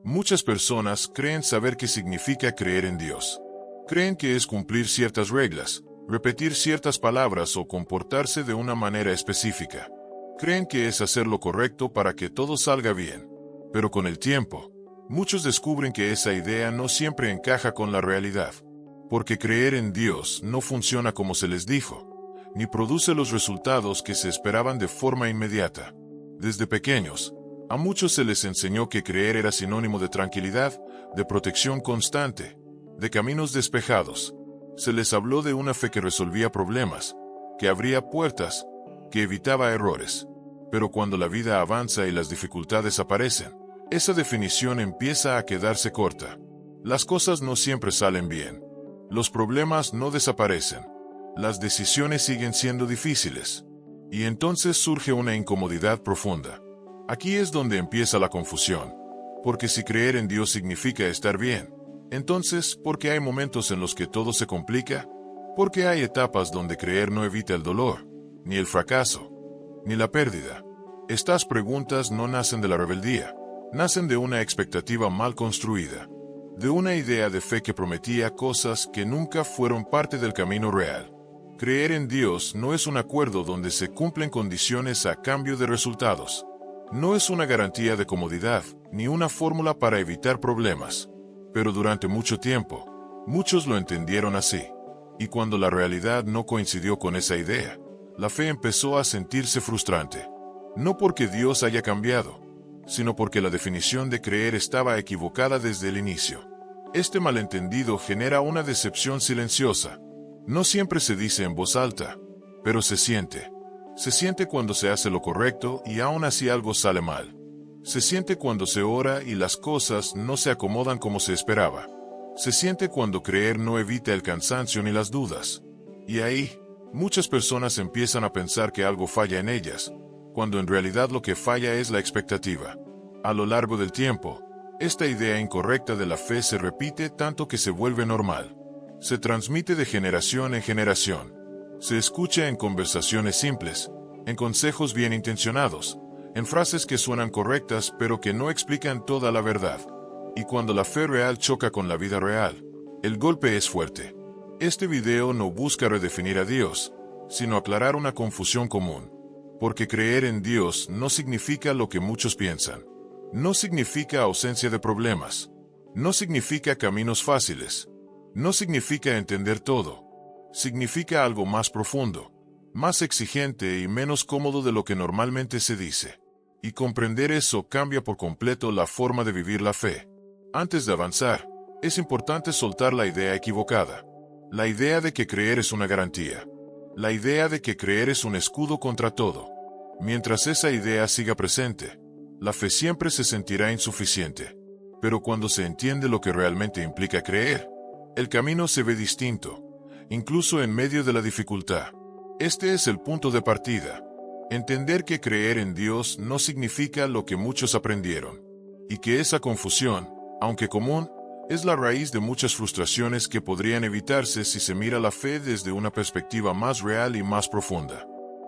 Muchas personas creen saber qué significa creer en Dios. Creen que es cumplir ciertas reglas, repetir ciertas palabras o comportarse de una manera específica. Creen que es hacer lo correcto para que todo salga bien. Pero con el tiempo, muchos descubren que esa idea no siempre encaja con la realidad. Porque creer en Dios no funciona como se les dijo, ni produce los resultados que se esperaban de forma inmediata. Desde pequeños, a muchos se les enseñó que creer era sinónimo de tranquilidad, de protección constante, de caminos despejados. Se les habló de una fe que resolvía problemas, que abría puertas, que evitaba errores. Pero cuando la vida avanza y las dificultades aparecen, esa definición empieza a quedarse corta. Las cosas no siempre salen bien. Los problemas no desaparecen. Las decisiones siguen siendo difíciles. Y entonces surge una incomodidad profunda. Aquí es donde empieza la confusión. Porque si creer en Dios significa estar bien, entonces, ¿por qué hay momentos en los que todo se complica? ¿Por qué hay etapas donde creer no evita el dolor, ni el fracaso, ni la pérdida? Estas preguntas no nacen de la rebeldía, nacen de una expectativa mal construida, de una idea de fe que prometía cosas que nunca fueron parte del camino real. Creer en Dios no es un acuerdo donde se cumplen condiciones a cambio de resultados. No es una garantía de comodidad, ni una fórmula para evitar problemas. Pero durante mucho tiempo, muchos lo entendieron así. Y cuando la realidad no coincidió con esa idea, la fe empezó a sentirse frustrante. No porque Dios haya cambiado, sino porque la definición de creer estaba equivocada desde el inicio. Este malentendido genera una decepción silenciosa. No siempre se dice en voz alta, pero se siente. Se siente cuando se hace lo correcto y aún así algo sale mal. Se siente cuando se ora y las cosas no se acomodan como se esperaba. Se siente cuando creer no evita el cansancio ni las dudas. Y ahí, muchas personas empiezan a pensar que algo falla en ellas, cuando en realidad lo que falla es la expectativa. A lo largo del tiempo, esta idea incorrecta de la fe se repite tanto que se vuelve normal. Se transmite de generación en generación. Se escucha en conversaciones simples, en consejos bien intencionados, en frases que suenan correctas pero que no explican toda la verdad. Y cuando la fe real choca con la vida real, el golpe es fuerte. Este video no busca redefinir a Dios, sino aclarar una confusión común. Porque creer en Dios no significa lo que muchos piensan. No significa ausencia de problemas. No significa caminos fáciles. No significa entender todo. Significa algo más profundo, más exigente y menos cómodo de lo que normalmente se dice. Y comprender eso cambia por completo la forma de vivir la fe. Antes de avanzar, es importante soltar la idea equivocada. La idea de que creer es una garantía. La idea de que creer es un escudo contra todo. Mientras esa idea siga presente, la fe siempre se sentirá insuficiente. Pero cuando se entiende lo que realmente implica creer, el camino se ve distinto. Incluso en medio de la dificultad. Este es el punto de partida. Entender que creer en Dios no significa lo que muchos aprendieron. Y que esa confusión, aunque común, es la raíz de muchas frustraciones que podrían evitarse si se mira la fe desde una perspectiva más real y más profunda.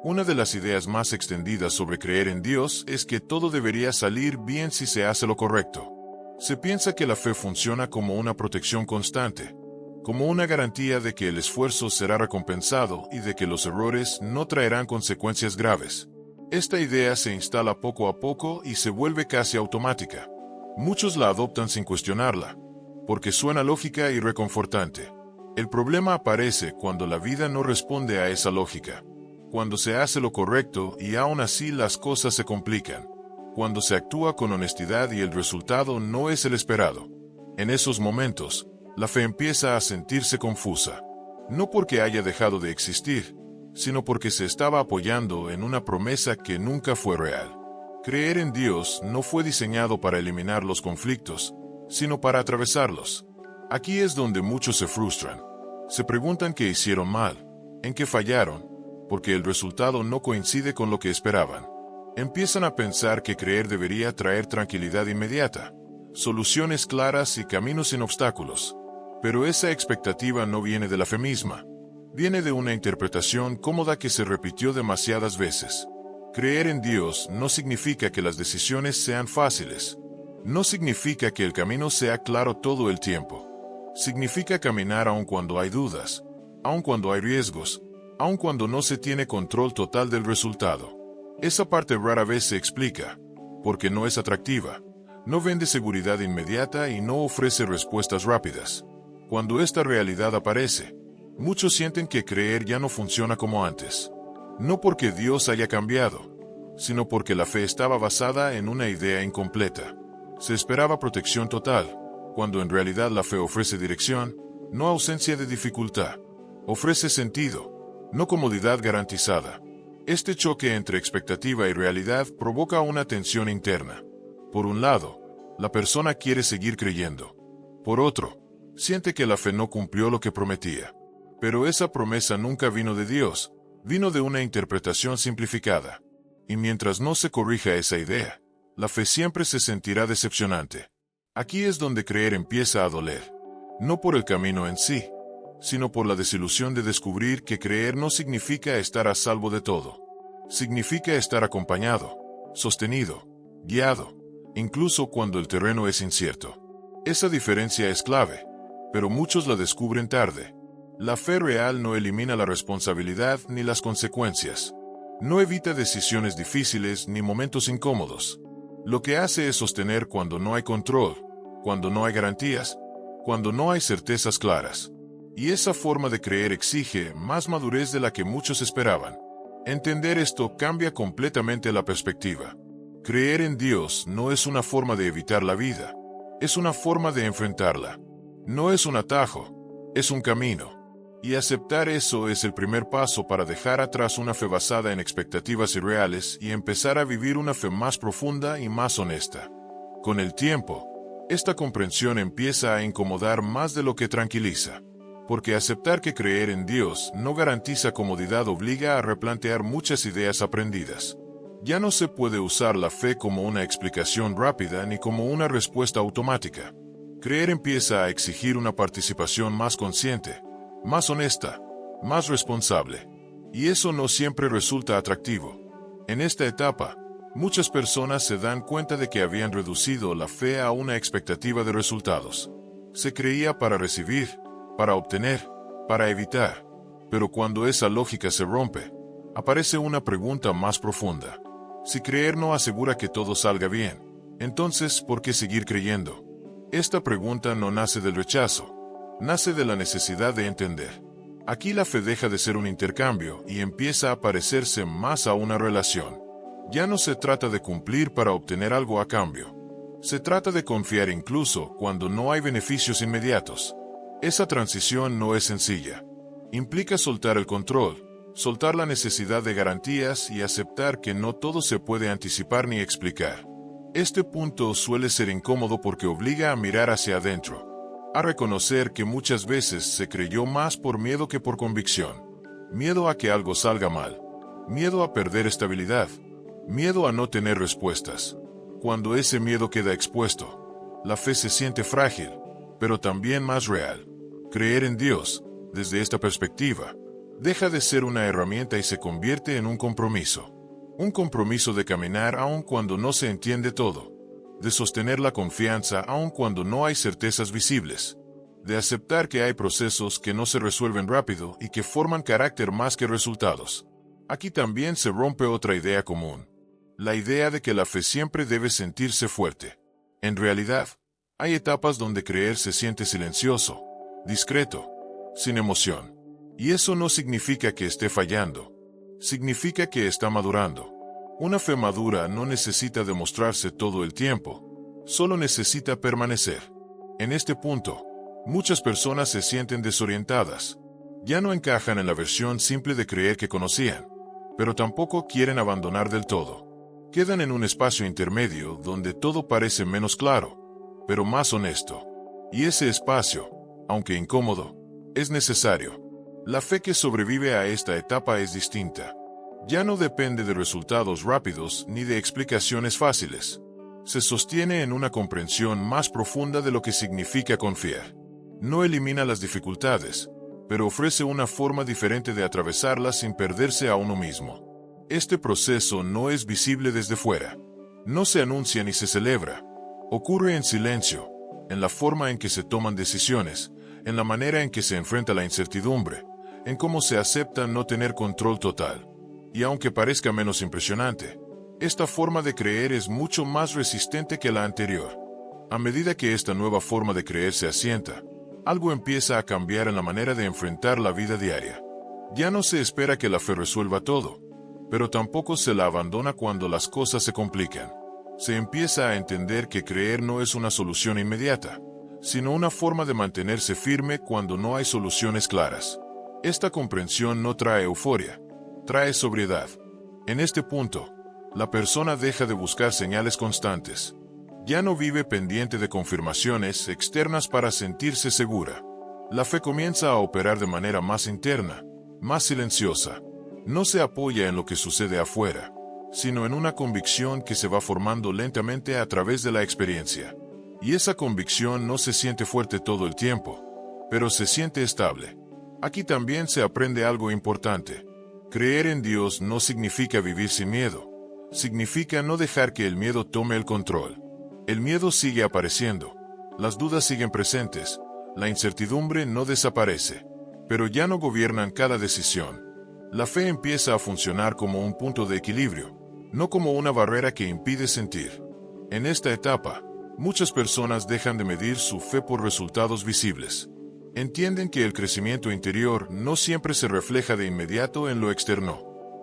Una de las ideas más extendidas sobre creer en Dios es que todo debería salir bien si se hace lo correcto. Se piensa que la fe funciona como una protección constante, como una garantía de que el esfuerzo será recompensado y de que los errores no traerán consecuencias graves. Esta idea se instala poco a poco y se vuelve casi automática. Muchos la adoptan sin cuestionarla, porque suena lógica y reconfortante. El problema aparece cuando la vida no responde a esa lógica, cuando se hace lo correcto y aún así las cosas se complican, cuando se actúa con honestidad y el resultado no es el esperado. En esos momentos, la fe empieza a sentirse confusa, no porque haya dejado de existir, sino porque se estaba apoyando en una promesa que nunca fue real. Creer en Dios no fue diseñado para eliminar los conflictos, sino para atravesarlos. Aquí es donde muchos se frustran. Se preguntan qué hicieron mal, en qué fallaron, porque el resultado no coincide con lo que esperaban. Empiezan a pensar que creer debería traer tranquilidad inmediata, soluciones claras y caminos sin obstáculos. Pero esa expectativa no viene de la fe misma. Viene de una interpretación cómoda que se repitió demasiadas veces. Creer en Dios no significa que las decisiones sean fáciles. No significa que el camino sea claro todo el tiempo. Significa caminar aun cuando hay dudas, aun cuando hay riesgos, aun cuando no se tiene control total del resultado. Esa parte rara vez se explica, porque no es atractiva, no vende seguridad inmediata y no ofrece respuestas rápidas. Cuando esta realidad aparece, muchos sienten que creer ya no funciona como antes. No porque Dios haya cambiado, sino porque la fe estaba basada en una idea incompleta. Se esperaba protección total, cuando en realidad la fe ofrece dirección, no ausencia de dificultad. Ofrece sentido, no comodidad garantizada. Este choque entre expectativa y realidad provoca una tensión interna. Por un lado, la persona quiere seguir creyendo. Por otro, siente que la fe no cumplió lo que prometía. Pero esa promesa nunca vino de Dios, vino de una interpretación simplificada. Y mientras no se corrija esa idea, la fe siempre se sentirá decepcionante. Aquí es donde creer empieza a doler. No por el camino en sí, sino por la desilusión de descubrir que creer no significa estar a salvo de todo. Significa estar acompañado, sostenido, guiado, incluso cuando el terreno es incierto. Esa diferencia es clave, pero muchos la descubren tarde. La fe real no elimina la responsabilidad ni las consecuencias. No evita decisiones difíciles ni momentos incómodos. Lo que hace es sostener cuando no hay control, cuando no hay garantías, cuando no hay certezas claras. Y esa forma de creer exige más madurez de la que muchos esperaban. Entender esto cambia completamente la perspectiva. Creer en Dios no es una forma de evitar la vida, es una forma de enfrentarla. No es un atajo, es un camino. Y aceptar eso es el primer paso para dejar atrás una fe basada en expectativas irreales y empezar a vivir una fe más profunda y más honesta. Con el tiempo, esta comprensión empieza a incomodar más de lo que tranquiliza. Porque aceptar que creer en Dios no garantiza comodidad obliga a replantear muchas ideas aprendidas. Ya no se puede usar la fe como una explicación rápida ni como una respuesta automática. Creer empieza a exigir una participación más consciente, más honesta, más responsable. Y eso no siempre resulta atractivo. En esta etapa, muchas personas se dan cuenta de que habían reducido la fe a una expectativa de resultados. Se creía para recibir, para obtener, para evitar. Pero cuando esa lógica se rompe, aparece una pregunta más profunda. Si creer no asegura que todo salga bien, entonces, ¿por qué seguir creyendo? Esta pregunta no nace del rechazo, nace de la necesidad de entender. Aquí la fe deja de ser un intercambio y empieza a parecerse más a una relación. Ya no se trata de cumplir para obtener algo a cambio. Se trata de confiar incluso cuando no hay beneficios inmediatos. Esa transición no es sencilla. Implica soltar el control, soltar la necesidad de garantías y aceptar que no todo se puede anticipar ni explicar. Este punto suele ser incómodo porque obliga a mirar hacia adentro, a reconocer que muchas veces se creyó más por miedo que por convicción. Miedo a que algo salga mal, miedo a perder estabilidad, miedo a no tener respuestas. Cuando ese miedo queda expuesto, la fe se siente frágil, pero también más real. Creer en Dios, desde esta perspectiva, deja de ser una herramienta y se convierte en un compromiso. Un compromiso de caminar aun cuando no se entiende todo, de sostener la confianza aun cuando no hay certezas visibles, de aceptar que hay procesos que no se resuelven rápido y que forman carácter más que resultados. Aquí también se rompe otra idea común, la idea de que la fe siempre debe sentirse fuerte. En realidad, hay etapas donde creer se siente silencioso, discreto, sin emoción. Y eso no significa que esté fallando. Significa que está madurando. Una fe madura no necesita demostrarse todo el tiempo, solo necesita permanecer. En este punto, muchas personas se sienten desorientadas. Ya no encajan en la versión simple de creer que conocían, pero tampoco quieren abandonar del todo. Quedan en un espacio intermedio donde todo parece menos claro, pero más honesto. Y ese espacio, aunque incómodo, es necesario. La fe que sobrevive a esta etapa es distinta. Ya no depende de resultados rápidos ni de explicaciones fáciles. Se sostiene en una comprensión más profunda de lo que significa confiar. No elimina las dificultades, pero ofrece una forma diferente de atravesarlas sin perderse a uno mismo. Este proceso no es visible desde fuera. No se anuncia ni se celebra, Ocurre en silencio, en la forma en que se toman decisiones, en la manera en que se enfrenta la incertidumbre, en cómo se acepta no tener control total. Y aunque parezca menos impresionante, esta forma de creer es mucho más resistente que la anterior. A medida que esta nueva forma de creer se asienta, algo empieza a cambiar en la manera de enfrentar la vida diaria. Ya no se espera que la fe resuelva todo, pero tampoco se la abandona cuando las cosas se complican. Se empieza a entender que creer no es una solución inmediata, sino una forma de mantenerse firme cuando no hay soluciones claras. Esta comprensión no trae euforia, trae sobriedad. En este punto, la persona deja de buscar señales constantes. Ya no vive pendiente de confirmaciones externas para sentirse segura. La fe comienza a operar de manera más interna, más silenciosa. No se apoya en lo que sucede afuera, sino en una convicción que se va formando lentamente a través de la experiencia. Y esa convicción no se siente fuerte todo el tiempo, pero se siente estable. Aquí también se aprende algo importante. Creer en Dios no significa vivir sin miedo. Significa no dejar que el miedo tome el control. El miedo sigue apareciendo, las dudas siguen presentes, la incertidumbre no desaparece, pero ya no gobiernan cada decisión. La fe empieza a funcionar como un punto de equilibrio, no como una barrera que impide sentir. En esta etapa, muchas personas dejan de medir su fe por resultados visibles. Entienden que el crecimiento interior no siempre se refleja de inmediato en lo externo.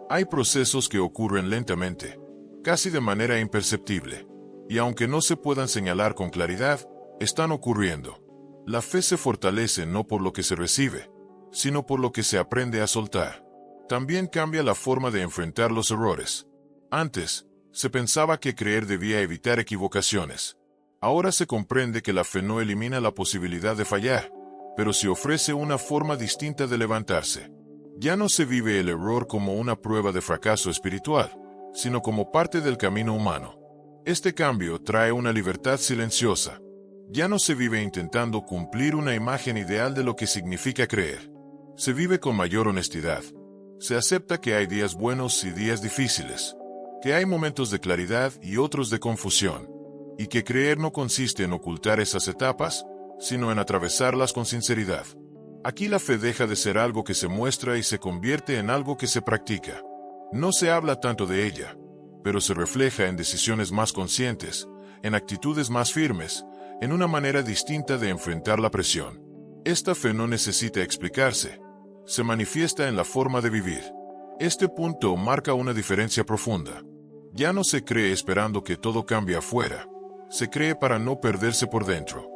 Hay procesos que ocurren lentamente, casi de manera imperceptible. Y aunque no se puedan señalar con claridad, están ocurriendo. La fe se fortalece no por lo que se recibe, sino por lo que se aprende a soltar. También cambia la forma de enfrentar los errores. Antes, se pensaba que creer debía evitar equivocaciones. Ahora se comprende que la fe no elimina la posibilidad de fallar, pero sí ofrece una forma distinta de levantarse. Ya no se vive el error como una prueba de fracaso espiritual, sino como parte del camino humano. Este cambio trae una libertad silenciosa. Ya no se vive intentando cumplir una imagen ideal de lo que significa creer. Se vive con mayor honestidad. Se acepta que hay días buenos y días difíciles, que hay momentos de claridad y otros de confusión, y que creer no consiste en ocultar esas etapas, sino en atravesarlas con sinceridad. Aquí la fe deja de ser algo que se muestra y se convierte en algo que se practica. No se habla tanto de ella, pero se refleja en decisiones más conscientes, en actitudes más firmes, en una manera distinta de enfrentar la presión. Esta fe no necesita explicarse, se manifiesta en la forma de vivir. Este punto marca una diferencia profunda. Ya no se cree esperando que todo cambie afuera, se cree para no perderse por dentro.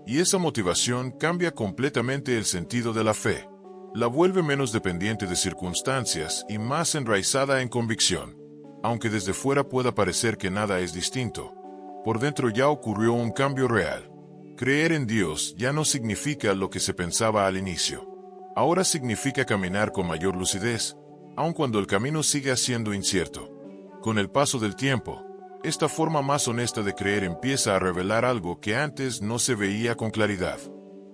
Y esa motivación cambia completamente el sentido de la fe. La vuelve menos dependiente de circunstancias y más enraizada en convicción. Aunque desde fuera pueda parecer que nada es distinto, por dentro ya ocurrió un cambio real. Creer en Dios ya no significa lo que se pensaba al inicio. Ahora significa caminar con mayor lucidez, aun cuando el camino siga siendo incierto. Con el paso del tiempo, esta forma más honesta de creer empieza a revelar algo que antes no se veía con claridad.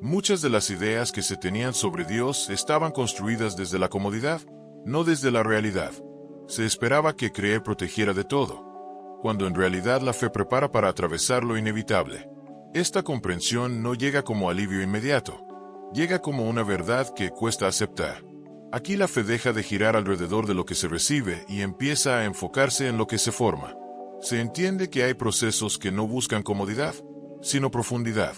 Muchas de las ideas que se tenían sobre Dios estaban construidas desde la comodidad, no desde la realidad. Se esperaba que creer protegiera de todo, cuando en realidad la fe prepara para atravesar lo inevitable. Esta comprensión no llega como alivio inmediato, llega como una verdad que cuesta aceptar. Aquí la fe deja de girar alrededor de lo que se recibe y empieza a enfocarse en lo que se forma. Se entiende que hay procesos que no buscan comodidad, sino profundidad,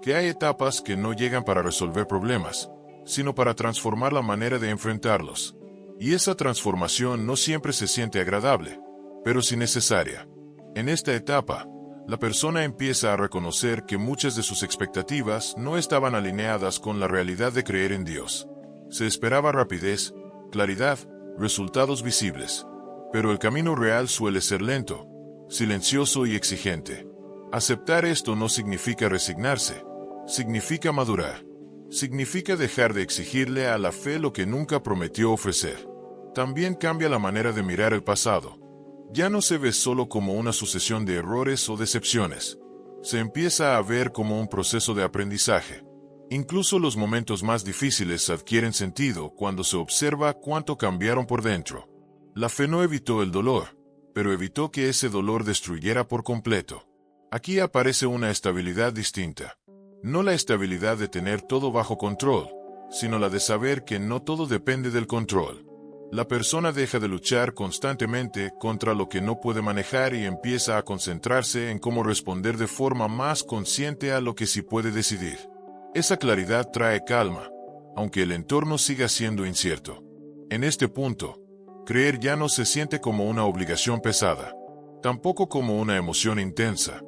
que hay etapas que no llegan para resolver problemas, sino para transformar la manera de enfrentarlos. Y esa transformación no siempre se siente agradable, pero sí necesaria. En esta etapa, la persona empieza a reconocer que muchas de sus expectativas no estaban alineadas con la realidad de creer en Dios. Se esperaba rapidez, claridad, resultados visibles. Pero el camino real suele ser lento, silencioso y exigente. Aceptar esto no significa resignarse, significa madurar. Significa dejar de exigirle a la fe lo que nunca prometió ofrecer. También cambia la manera de mirar el pasado. Ya no se ve solo como una sucesión de errores o decepciones. Se empieza a ver como un proceso de aprendizaje. Incluso los momentos más difíciles adquieren sentido cuando se observa cuánto cambiaron por dentro. La fe no evitó el dolor, pero evitó que ese dolor destruyera por completo. Aquí aparece una estabilidad distinta. No la estabilidad de tener todo bajo control, sino la de saber que no todo depende del control. La persona deja de luchar constantemente contra lo que no puede manejar y empieza a concentrarse en cómo responder de forma más consciente a lo que sí puede decidir. Esa claridad trae calma, aunque el entorno siga siendo incierto. En este punto, creer ya no se siente como una obligación pesada, tampoco como una emoción intensa.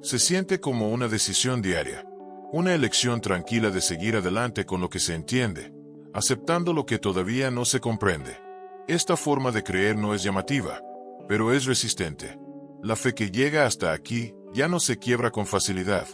Se siente como una decisión diaria, una elección tranquila de seguir adelante con lo que se entiende, aceptando lo que todavía no se comprende. Esta forma de creer no es llamativa, pero es resistente. La fe que llega hasta aquí ya no se quiebra con facilidad,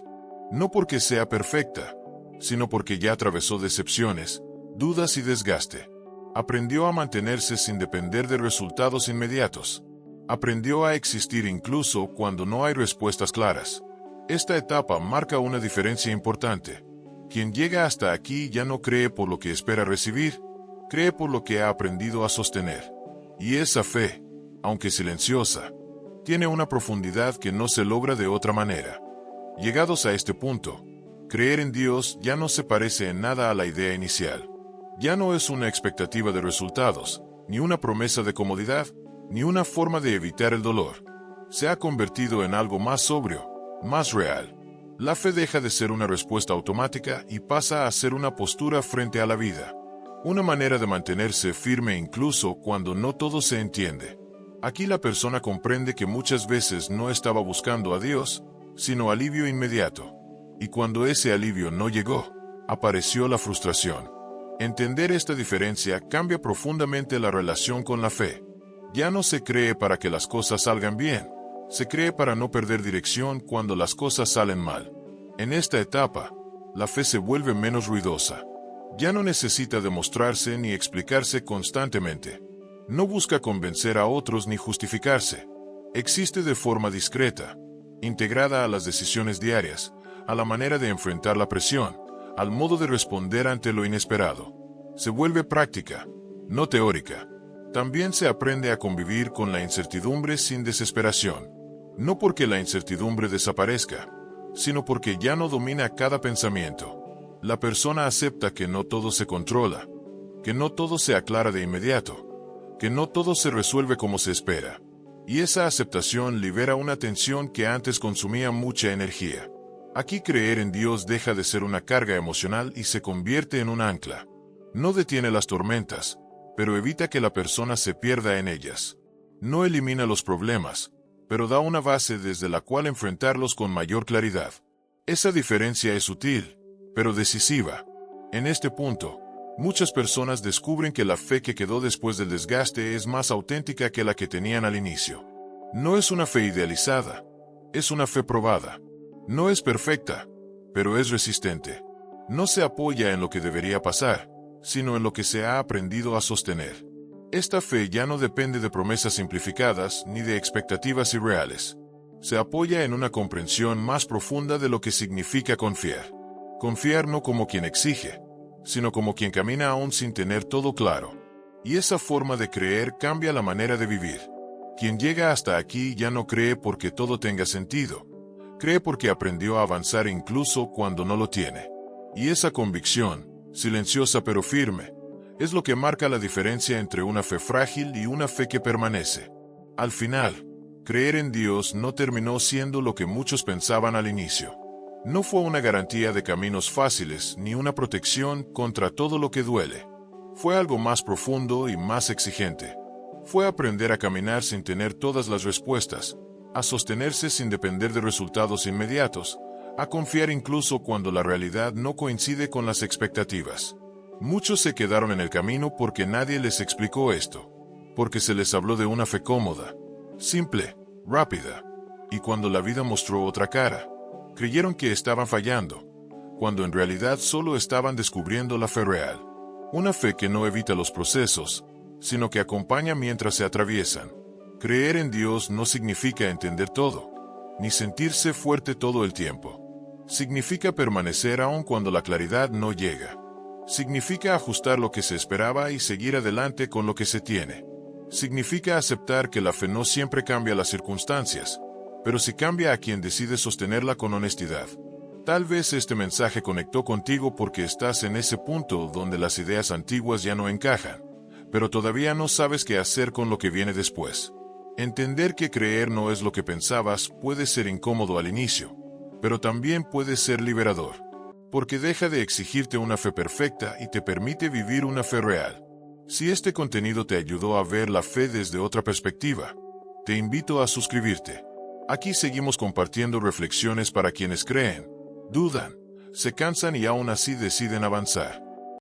no porque sea perfecta, sino porque ya atravesó decepciones, dudas y desgaste. Aprendió a mantenerse sin depender de resultados inmediatos. Aprendió a existir incluso cuando no hay respuestas claras. Esta etapa marca una diferencia importante. Quien llega hasta aquí ya no cree por lo que espera recibir, cree por lo que ha aprendido a sostener. Y esa fe, aunque silenciosa, tiene una profundidad que no se logra de otra manera. Llegados a este punto, creer en Dios ya no se parece en nada a la idea inicial. Ya no es una expectativa de resultados, ni una promesa de comodidad, ni una forma de evitar el dolor. Se ha convertido en algo más sobrio, más real. La fe deja de ser una respuesta automática y pasa a ser una postura frente a la vida. Una manera de mantenerse firme incluso cuando no todo se entiende. Aquí la persona comprende que muchas veces no estaba buscando a Dios, sino alivio inmediato. Y cuando ese alivio no llegó, apareció la frustración. Entender esta diferencia cambia profundamente la relación con la fe. Ya no se cree para que las cosas salgan bien, se cree para no perder dirección cuando las cosas salen mal. En esta etapa, la fe se vuelve menos ruidosa. Ya no necesita demostrarse ni explicarse constantemente. No busca convencer a otros ni justificarse. Existe de forma discreta, integrada a las decisiones diarias, a la manera de enfrentar la presión, al modo de responder ante lo inesperado. Se vuelve práctica, no teórica. También se aprende a convivir con la incertidumbre sin desesperación. No porque la incertidumbre desaparezca, sino porque ya no domina cada pensamiento. La persona acepta que no todo se controla, que no todo se aclara de inmediato, que no todo se resuelve como se espera. Y esa aceptación libera una tensión que antes consumía mucha energía. Aquí creer en Dios deja de ser una carga emocional y se convierte en un ancla. No detiene las tormentas, pero evita que la persona se pierda en ellas. No elimina los problemas, pero da una base desde la cual enfrentarlos con mayor claridad. Esa diferencia es sutil, pero decisiva. En este punto, muchas personas descubren que la fe que quedó después del desgaste es más auténtica que la que tenían al inicio. No es una fe idealizada, es una fe probada. No es perfecta, pero es resistente. No se apoya en lo que debería pasar, sino en lo que se ha aprendido a sostener. Esta fe ya no depende de promesas simplificadas ni de expectativas irreales. Se apoya en una comprensión más profunda de lo que significa confiar. Confiar no como quien exige, sino como quien camina aún sin tener todo claro. Y esa forma de creer cambia la manera de vivir. Quien llega hasta aquí ya no cree porque todo tenga sentido. Cree porque aprendió a avanzar incluso cuando no lo tiene. Y esa convicción, silenciosa pero firme, es lo que marca la diferencia entre una fe frágil y una fe que permanece. Al final, creer en Dios no terminó siendo lo que muchos pensaban al inicio. No fue una garantía de caminos fáciles ni una protección contra todo lo que duele. Fue algo más profundo y más exigente. Fue aprender a caminar sin tener todas las respuestas, a sostenerse sin depender de resultados inmediatos, a confiar incluso cuando la realidad no coincide con las expectativas. Muchos se quedaron en el camino porque nadie les explicó esto, porque se les habló de una fe cómoda, simple, rápida, y cuando la vida mostró otra cara, creyeron que estaban fallando, cuando en realidad solo estaban descubriendo la fe real. Una fe que no evita los procesos, sino que acompaña mientras se atraviesan. Creer en Dios no significa entender todo, ni sentirse fuerte todo el tiempo. Significa permanecer aun cuando la claridad no llega. Significa ajustar lo que se esperaba y seguir adelante con lo que se tiene. Significa aceptar que la fe no siempre cambia las circunstancias, pero si cambia a quien decide sostenerla con honestidad. Tal vez este mensaje conectó contigo porque estás en ese punto donde las ideas antiguas ya no encajan, pero todavía no sabes qué hacer con lo que viene después. Entender que creer no es lo que pensabas puede ser incómodo al inicio, pero también puede ser liberador, porque deja de exigirte una fe perfecta y te permite vivir una fe real. Si este contenido te ayudó a ver la fe desde otra perspectiva, te invito a suscribirte. Aquí seguimos compartiendo reflexiones para quienes creen, dudan, se cansan y aún así deciden avanzar.